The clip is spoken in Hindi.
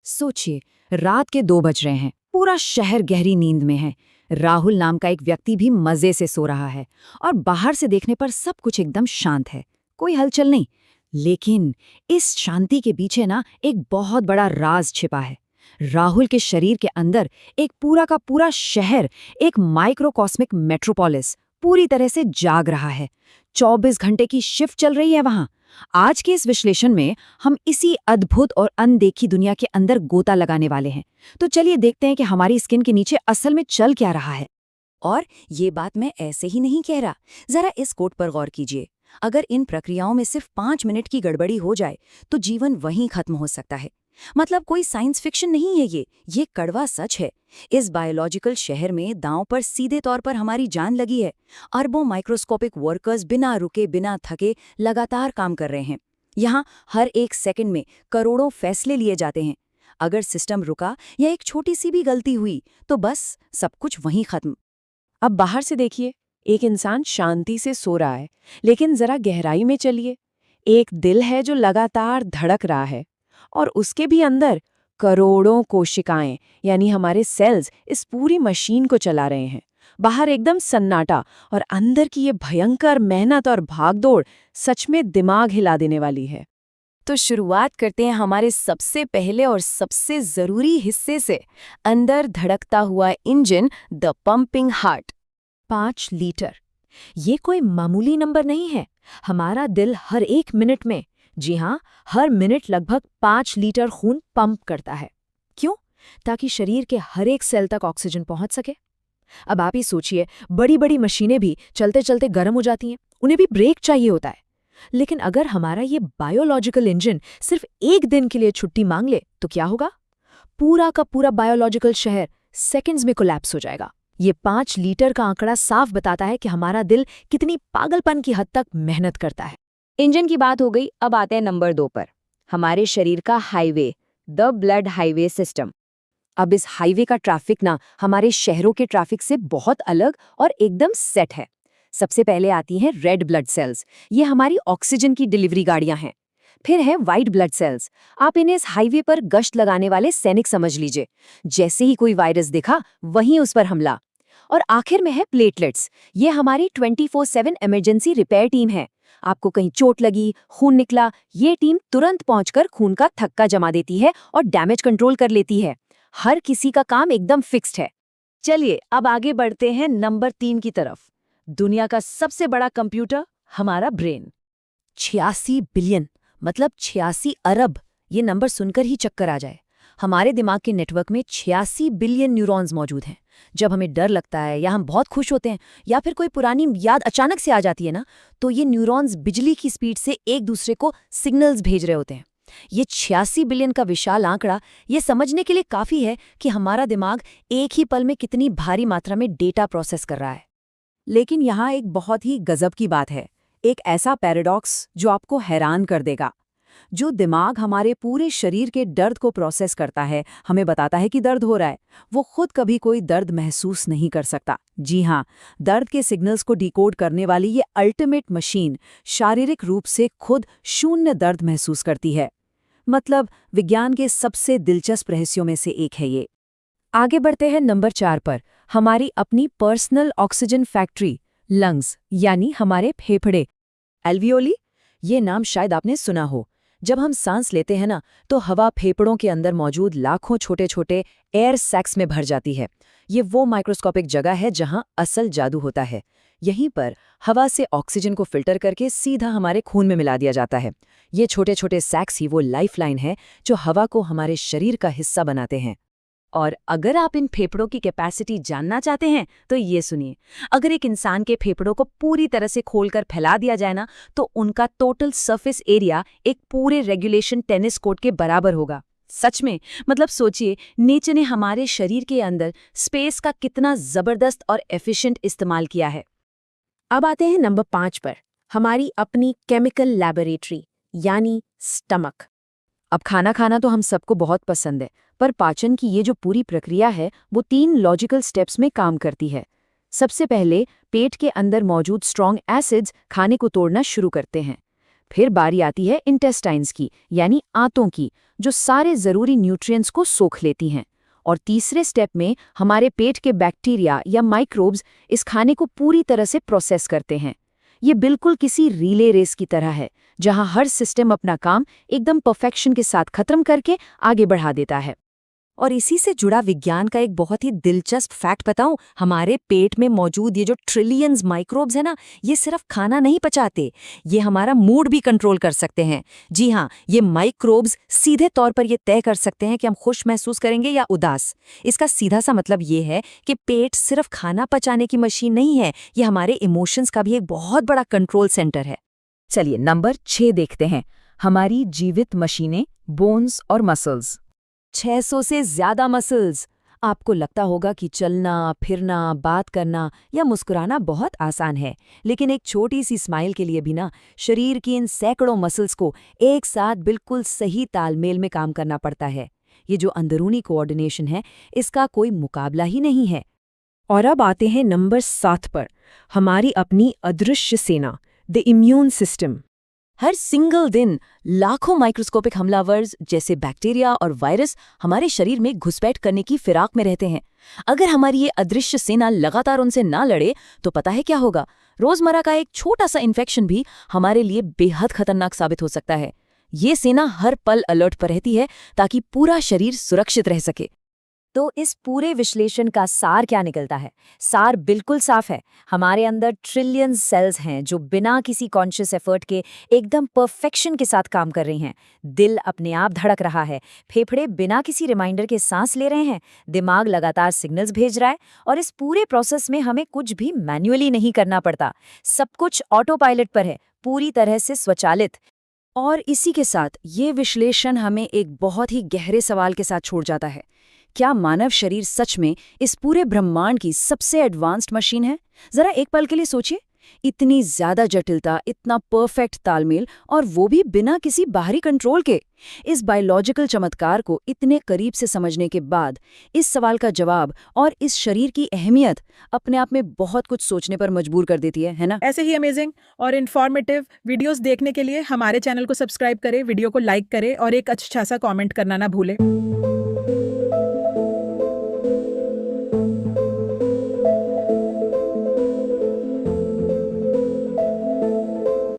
सोचिए, रात के 2 बज रहे हैं, पूरा शहर गहरी नींद में है। राहुल नाम का एक व्यक्ति भी मजे से सो रहा है और बाहर से देखने पर सब कुछ एकदम शांत है, कोई हलचल नहीं। लेकिन इस शांति के पीछे ना एक बहुत बड़ा राज छिपा है। राहुल के शरीर के अंदर एक पूरा का पूरा शहर, एक माइक्रोकॉस्मिक मेट्रोपोलिस पूरी तरह से जाग रहा है। 24 घंटे की शिफ्ट चल रही है वहां। आज के इस विश्लेषण में हम इसी अद्भुत और अनदेखी दुनिया के अंदर गोता लगाने वाले हैं। तो चलिए देखते हैं कि हमारी स्किन के नीचे असल में चल क्या रहा है। और ये बात मैं ऐसे ही नहीं कह रहा, जरा इस कोट पर गौर कीजिए। अगर इन प्रक्रियाओं में सिर्फ 5 मिनट की गड़बड़ी हो जाए तो जीवन वहीं खत्म हो सकता है। मतलब कोई साइंस फिक्शन नहीं है, ये कड़वा सच है। इस बायोलॉजिकल शहर में दांव पर सीधे तौर पर हमारी जान लगी है। अरबों माइक्रोस्कोपिक वर्कर्स बिना रुके बिना थके लगातार काम कर रहे हैं। यहाँ हर एक सेकंड में करोड़ों फैसले लिए जाते हैं। अगर सिस्टम रुका या एक छोटी सी भी गलती हुई तो बस सब कुछ वहीं खत्म। अब बाहर से देखिए, एक इंसान शांति से सो रहा है, लेकिन जरा गहराई में चलिए। एक दिल है जो लगातार धड़क रहा है, और उसके भी अंदर करोड़ों कोशिकाएं यानी हमारे सेल्स इस पूरी मशीन को चला रहे हैं। बाहर एकदम सन्नाटा, और अंदर की ये भयंकर मेहनत और भागदौड़ सच में दिमाग हिला देने वाली है। तो शुरुआत करते हैं हमारे सबसे पहले और सबसे जरूरी हिस्से से, अंदर धड़कता हुआ engine, the pumping heart. 5 litre, ये कोई मामूली नंबर नहीं है। हमारा दिल हर एक मिनट में, जी हाँ, हर मिनट लगभग 5 लीटर खून पंप करता है। क्यों? ताकि शरीर के हर एक सेल तक ऑक्सीजन पहुंच सके। अब आप ही सोचिए, बड़ी बड़ी मशीनें भी चलते चलते गर्म हो जाती हैं, उन्हें भी ब्रेक चाहिए होता है। लेकिन अगर हमारा ये बायोलॉजिकल इंजन सिर्फ एक दिन के लिए छुट्टी मांग ले तो क्या होगा? पूरा का पूरा बायोलॉजिकल शहर सेकंड्स में कोलैप्स हो जाएगा। ये 5 लीटर का आंकड़ा साफ बताता है कि हमारा दिल कितनी पागलपन की हद तक मेहनत करता है। इंजन की बात हो गई, अब आते हैं नंबर 2 पर, हमारे शरीर का highway, the blood highway system. अब इस हाईवे का ट्रैफिक ना हमारे शहरों के ट्रैफिक से बहुत अलग और एकदम सेट है। सबसे पहले आती हैं रेड ब्लड सेल्स, ये हमारी ऑक्सीजन की डिलीवरी गाड़ियां हैं। फिर है व्हाइट ब्लड सेल्स, आप इन्हें इस हाईवे पर गश्त लगाने वाले सैनिक समझ लीजिए। जैसे ही कोई वायरस दिखा, वहीं उस पर हमला। और आखिर में है प्लेटलेट्स, ये हमारी 24/7 इमरजेंसी रिपेयर टीम है। आपको कहीं चोट लगी, खून निकला, ये टीम तुरंत पहुंचकर खून का थक्का जमा देती है और डैमेज कंट्रोल कर लेती है। हर किसी का काम एकदम फिक्स्ड है। चलिए अब आगे बढ़ते हैं नंबर 3 की तरफ, दुनिया का सबसे बड़ा कंप्यूटर, हमारा ब्रेन। 86 बिलियन, मतलब 86 अरब, ये नंबर सुनकर ही चक्कर आ जाए। हमारे दिमाग के नेटवर्क में 86 बिलियन न्यूरॉन्स मौजूद हैं। जब हमें डर लगता है या हम बहुत खुश होते हैं या फिर कोई पुरानी याद अचानक से आ जाती है ना, तो ये न्यूरॉन्स बिजली की स्पीड से एक दूसरे को सिग्नल्स भेज रहे होते हैं। ये 86 बिलियन का विशाल आंकड़ा ये समझने के लिए काफी है कि हमारा दिमाग एक ही पल में कितनी भारी मात्रा में डेटा प्रोसेस कर रहा है। लेकिन यहाँ एक बहुत ही गजब की बात है, एक ऐसा पैराडॉक्स जो आपको हैरान कर देगा। जो दिमाग हमारे पूरे शरीर के दर्द को प्रोसेस करता है, हमें बताता है कि दर्द हो रहा है, वो खुद कभी कोई दर्द महसूस नहीं कर सकता। जी हाँ, दर्द के सिग्नल्स को डिकोड करने वाली ये अल्टीमेट मशीन शारीरिक रूप से खुद शून्य दर्द महसूस करती है। मतलब विज्ञान के सबसे दिलचस्प रहस्यों में से एक है ये। आगे बढ़ते हैं नंबर 4 पर, हमारी अपनी पर्सनल ऑक्सीजन फैक्ट्री, लंग्स, यानी हमारे फेफड़े। एल्वियोली, ये नाम शायद आपने सुना हो। जब हम सांस लेते हैं ना, तो हवा फेफड़ों के अंदर मौजूद लाखों छोटे छोटे एयर सैक्स में भर जाती है। ये वो माइक्रोस्कोपिक जगह है जहां असल जादू होता है। यहीं पर हवा से ऑक्सीजन को फिल्टर करके सीधा हमारे खून में मिला दिया जाता है। ये छोटे छोटे सैक्स ही वो लाइफलाइन है जो हवा को हमारे शरीर का हिस्सा बनाते हैं। और अगर आप इन फेफड़ों की कैपेसिटी जानना चाहते हैं तो ये सुनिए, अगर एक इंसान के फेफड़ों को पूरी तरह से खोलकर फैला दिया जाए ना, तो उनका टोटल सरफेस एरिया एक पूरे रेगुलेशन टेनिस कोर्ट के बराबर होगा। सच में, मतलब सोचिए, नेचर ने हमारे शरीर के अंदर स्पेस का कितना जबरदस्त और एफिशिएंट इस्तेमाल किया है। अब आते हैं नंबर 5 पर, हमारी अपनी केमिकल लैबोरेटरी यानी स्टमक। अब खाना खाना तो हम सबको बहुत पसंद है, पर पाचन की ये जो पूरी प्रक्रिया है वो 3 लॉजिकल स्टेप्स में काम करती है। सबसे पहले पेट के अंदर मौजूद स्ट्रॉन्ग एसिड्स खाने को तोड़ना शुरू करते हैं। फिर बारी आती है इंटेस्टाइन्स की, यानी आंतों की, जो सारे ज़रूरी न्यूट्रिएंट्स को सोख लेती हैं। और तीसरे स्टेप में हमारे पेट के बैक्टीरिया या माइक्रोब्स इस खाने को पूरी तरह से प्रोसेस करते हैं। ये बिल्कुल किसी रिले रेस की तरह है, जहां हर सिस्टम अपना काम एकदम परफेक्शन के साथ खत्म करके आगे बढ़ा देता है। और इसी से जुड़ा विज्ञान का एक बहुत ही दिलचस्प फैक्ट बताऊं, हमारे पेट में मौजूद ये जो ट्रिलियंस माइक्रोब्स है ना, ये सिर्फ खाना नहीं पचाते, ये हमारा मूड भी कंट्रोल कर सकते हैं। जी हाँ, ये माइक्रोब्स सीधे तौर पर ये तय कर सकते हैं कि हम खुश महसूस करेंगे या उदास। इसका सीधा सा मतलब ये है कि पेट सिर्फ खाना पचाने की मशीन नहीं है, ये हमारे इमोशंस का भी एक बहुत बड़ा कंट्रोल सेंटर है। चलिए नंबर 6 देखते हैं, हमारी जीवित मशीनें, बोन्स और मसल्स। 600 से ज्यादा मसल्स। आपको लगता होगा कि चलना, फिरना, बात करना या मुस्कुराना बहुत आसान है, लेकिन एक छोटी सी स्माइल के लिए भी ना शरीर की इन सैकड़ों मसल्स को एक साथ बिल्कुल सही तालमेल में काम करना पड़ता है। ये जो अंदरूनी कोऑर्डिनेशन है, इसका कोई मुकाबला ही नहीं है। और अब आते हैं नंबर 7 पर, हमारी अपनी अदृश्य सेना, the immune system. Her single दिन लाखों माइक्रोस्कोपिक हमलावर्स जैसे बैक्टीरिया और वायरस हमारे शरीर में घुसपैठ करने की फिराक में रहते हैं। अगर हमारी ये अदृश्य सेना लगातार उनसे ना लड़े तो पता है क्या होगा? रोजमर्रा का एक छोटा सा इन्फेक्शन भी हमारे लिए बेहद खतरनाक साबित हो सकता है। ये सेना हर पल अलर्ट पर रहती है ताकि पूरा शरीर सुरक्षित रह सके। तो इस पूरे विश्लेषण का सार क्या निकलता है? सार बिल्कुल साफ है। हमारे अंदर ट्रिलियन सेल्स हैं जो बिना किसी कॉन्शियस एफर्ट के एकदम परफेक्शन के साथ काम कर रही हैं। दिल अपने आप धड़क रहा है, फेफड़े बिना किसी रिमाइंडर के सांस ले रहे हैं, दिमाग लगातार सिग्नल्स भेज रहा है, और इस पूरे प्रोसेस में हमें कुछ भी मैन्युअली नहीं करना पड़ता। सब कुछ ऑटो पायलट पर है, पूरी तरह से स्वचालित। और इसी के साथ ये विश्लेषण हमें एक बहुत ही गहरे सवाल के साथ छोड़ जाता है। क्या मानव शरीर सच में इस पूरे ब्रह्मांड की सबसे एडवांस्ड मशीन है? जरा एक पल के लिए सोचिए, इतनी ज्यादा जटिलता, इतना परफेक्ट तालमेल, और वो भी बिना किसी बाहरी कंट्रोल के। इस बायोलॉजिकल चमत्कार को इतने करीब से समझने के बाद इस सवाल का जवाब और इस शरीर की अहमियत अपने आप में बहुत कुछ सोचने पर मजबूर कर देती है ना? ऐसे ही अमेजिंग और इन्फॉर्मेटिव वीडियोस देखने के लिए हमारे चैनल को सब्सक्राइब करें, वीडियो को लाइक करें और एक अच्छा सा कमेंट करना ना भूलें।